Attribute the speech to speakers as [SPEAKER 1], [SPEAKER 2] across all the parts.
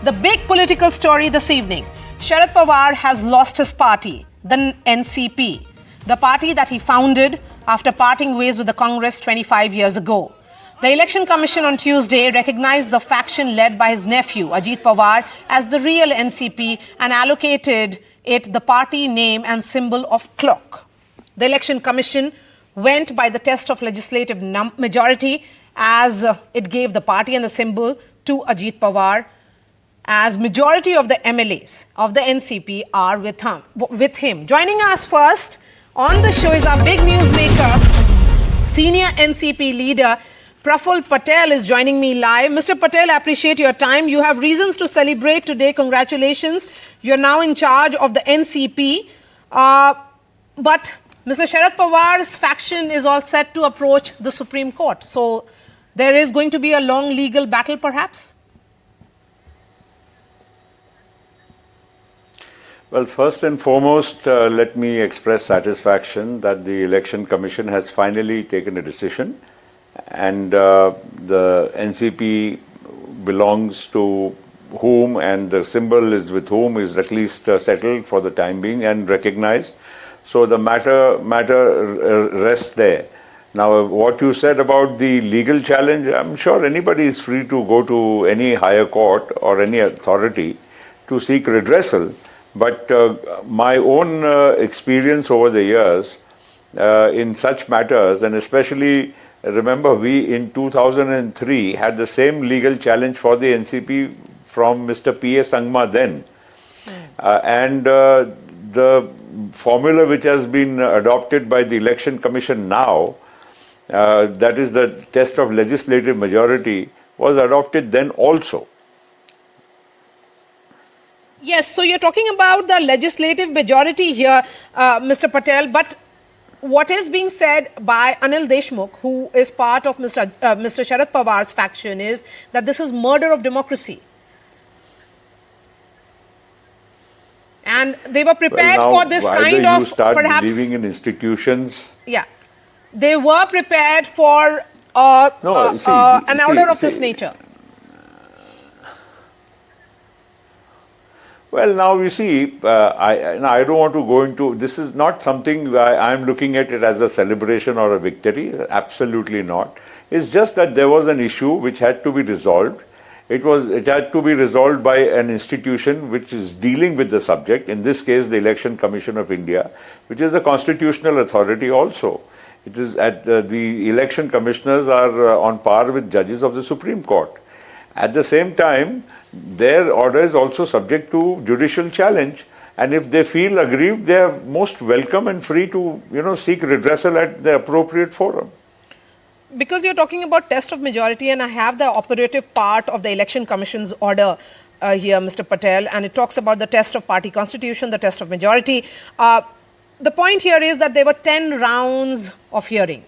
[SPEAKER 1] The big political story this evening. Sharad Pawar has lost his party, the NCP, the party that he founded after parting ways with the Congress 25 years ago. The Election Commission on Tuesday recognized the faction led by his nephew, Ajit Pawar, as the real NCP and allocated it the party name and symbol of clock. The Election Commission went by the test of legislative majority as it gave the party and the symbol to Ajit Pawar, as majority of the MLAs of the NCP are with him. Joining us first on the show is our big newsmaker, senior NCP leader, Praful Patel is joining me live. Mr. Patel, I appreciate your time. You have reasons to celebrate today. Congratulations. You're now in charge of the NCP. But Mr. Sharad Pawar's faction is all set to approach the Supreme Court. So there is going to be a long legal battle, perhaps?
[SPEAKER 2] Well, first and foremost, let me express satisfaction that the Election Commission has finally taken a decision, and the NCP belongs to whom and the symbol is with whom is at least settled for the time being and recognized. So the matter rests there. Now, what you said about the legal challenge, I'm sure anybody is free to go to any higher court or any authority to seek redressal. But my own experience over the years in such matters, and especially remember we in 2003 had the same legal challenge for the NCP from Mr. P.A. Sangma then. And the formula which has been adopted by the Election Commission now, that is the test of legislative majority, was adopted then also.
[SPEAKER 1] Yes, so you're talking about the legislative majority here, Mr. Patel, but what is being said by Anil Deshmukh, who is part of Mr. Sharad Pawar's faction, is that this is murder of democracy. And they were prepared for this kind of,
[SPEAKER 2] you start
[SPEAKER 1] perhaps,
[SPEAKER 2] believing in institutions.
[SPEAKER 1] Yeah, they were prepared for an order of this nature.
[SPEAKER 2] Well, now you see, I don't want to go into, this is not something I'm looking at it as a celebration or a victory, absolutely not. It's just that there was an issue which had to be resolved. It had to be resolved by an institution which is dealing with the subject, in this case the Election Commission of India, which is a constitutional authority also. It is the election commissioners are on par with judges of the Supreme Court. At the same time, their order is also subject to judicial challenge, and if they feel aggrieved, they are most welcome and free to, seek redressal at the appropriate forum.
[SPEAKER 1] Because you're talking about test of majority, and I have the operative part of the Election Commission's order here, Mr. Patel, and it talks about the test of party constitution, the test of majority. The point here is that there were 10 rounds of hearing.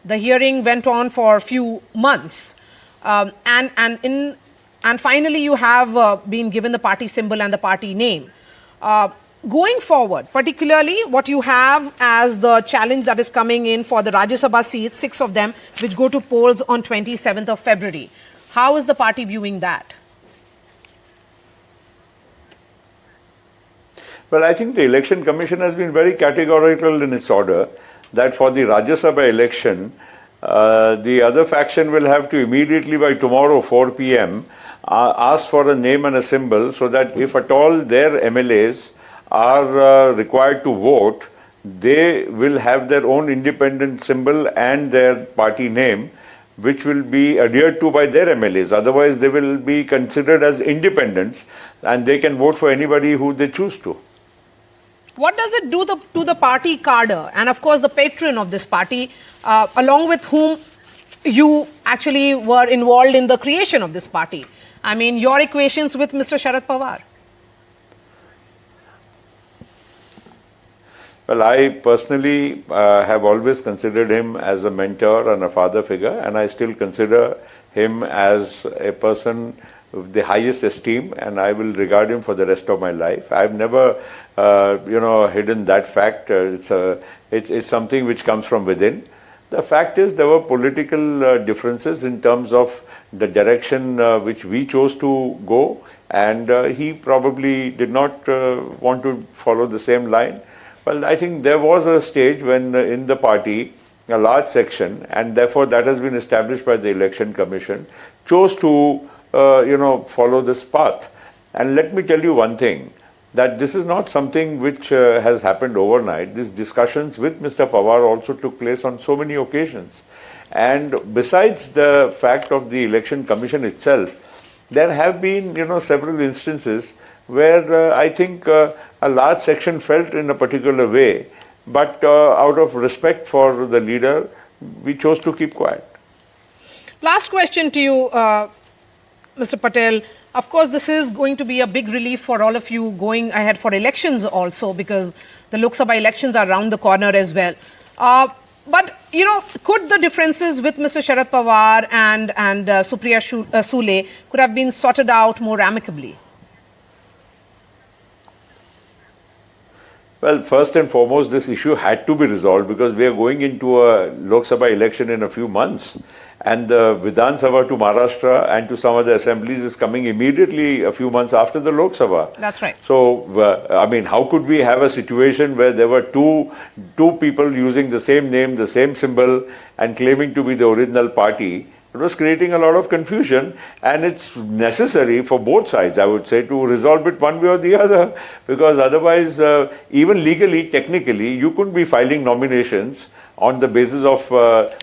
[SPEAKER 1] The hearing went on for a few months, and finally, you have been given the party symbol and the party name. Going forward, particularly what you have as the challenge that is coming in for the Rajya Sabha seats, 6 of them, which go to polls on 27th of February. How is the party viewing that?
[SPEAKER 2] Well, I think the Election Commission has been very categorical in its order that for the Rajya Sabha election, the other faction will have to immediately by tomorrow 4 p.m. Ask for a name and a symbol, so that if at all their MLAs are required to vote, they will have their own independent symbol and their party name, which will be adhered to by their MLAs. Otherwise, they will be considered as independents and they can vote for anybody who they choose to.
[SPEAKER 1] What does it do to the party cadre and, of course, the patron of this party, along with whom you actually were involved in the creation of this party? I mean, your equations with Mr. Sharad Pawar.
[SPEAKER 2] Well, I personally have always considered him as a mentor and a father figure, and I still consider him as a person of the highest esteem, and I will regard him for the rest of my life. I've never, hidden that fact. It's something which comes from within. The fact is there were political differences in terms of the direction which we chose to go. and he probably did not want to follow the same line. Well, I think there was a stage when in the party, a large section, and therefore that has been established by the Election Commission, chose to follow this path. And let me tell you one thing, that this is not something which has happened overnight. These discussions with Mr. Pawar also took place on so many occasions. And besides the fact of the Election Commission itself, there have been several instances where I think a large section felt in a particular way, but out of respect for the leader, we chose to keep quiet.
[SPEAKER 1] Last question to you, Mr. Patel. Of course, this is going to be a big relief for all of you going ahead for elections also, because the Lok Sabha elections are around the corner as well. But, could the differences with Mr. Sharad Pawar and Supriya Sule could have been sorted out more amicably?
[SPEAKER 2] Well, first and foremost, this issue had to be resolved because we are going into a Lok Sabha election in a few months. And the Vidhan Sabha to Maharashtra and to some other assemblies is coming immediately a few months after the Lok Sabha.
[SPEAKER 1] That's right.
[SPEAKER 2] So, how could we have a situation where there were two people using the same name, the same symbol, and claiming to be the original party? It was creating a lot of confusion, and it's necessary for both sides, I would say, to resolve it one way or the other, because otherwise, even legally, technically, you couldn't be filing nominations on the basis of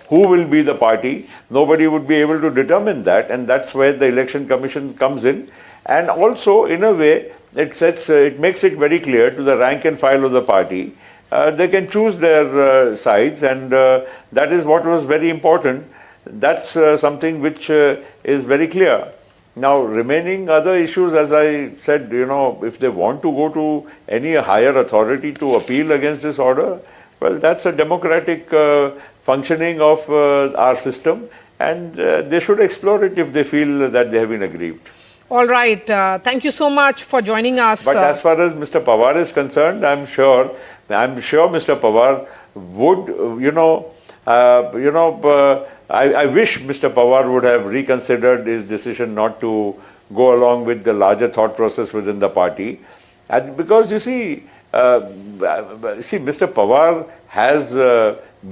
[SPEAKER 2] who will be the party. Nobody would be able to determine that, and that's where the Election Commission comes in. And also, in a way, it makes it very clear to the rank and file of the party. They can choose their sides, and that is what was very important. That's something which is very clear. Now, remaining other issues, as I said, if they want to go to any higher authority to appeal against this order, well, that's a democratic functioning of our system, and they should explore it if they feel that they have been aggrieved.
[SPEAKER 1] All right. Thank you so much for joining us.
[SPEAKER 2] But as far as Mr. Pawar is concerned, I'm sure Mr. Pawar would, I wish Mr. Pawar would have reconsidered his decision not to go along with the larger thought process within the party. And because you see, Mr. Pawar has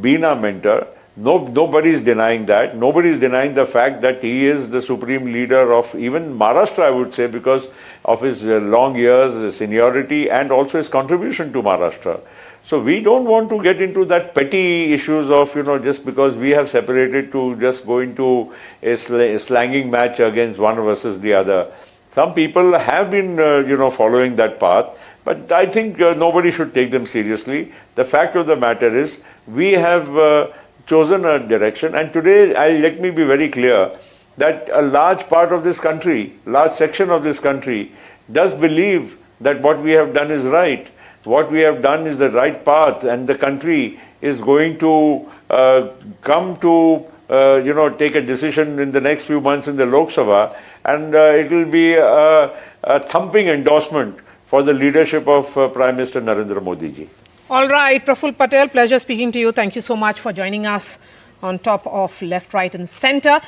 [SPEAKER 2] been a mentor. Nobody is denying that. Nobody is denying the fact that he is the supreme leader of even Maharashtra, I would say, because of his long years, his seniority, and also his contribution to Maharashtra. So we don't want to get into that petty issues of, just because we have separated to just go into a slanging match against one versus the other. Some people have been, following that path, but I think nobody should take them seriously. The fact of the matter is, we have chosen a direction, and today, let me be very clear, that a large part of this country, large section of this country, does believe that what we have done is right. What we have done is the right path, and the country is going to come to take a decision in the next few months in the Lok Sabha, and it will be a thumping endorsement for the leadership of Prime Minister Narendra Modi ji.
[SPEAKER 1] All right, Praful Patel, pleasure speaking to you. Thank you so much for joining us on top of Left, Right and Centre.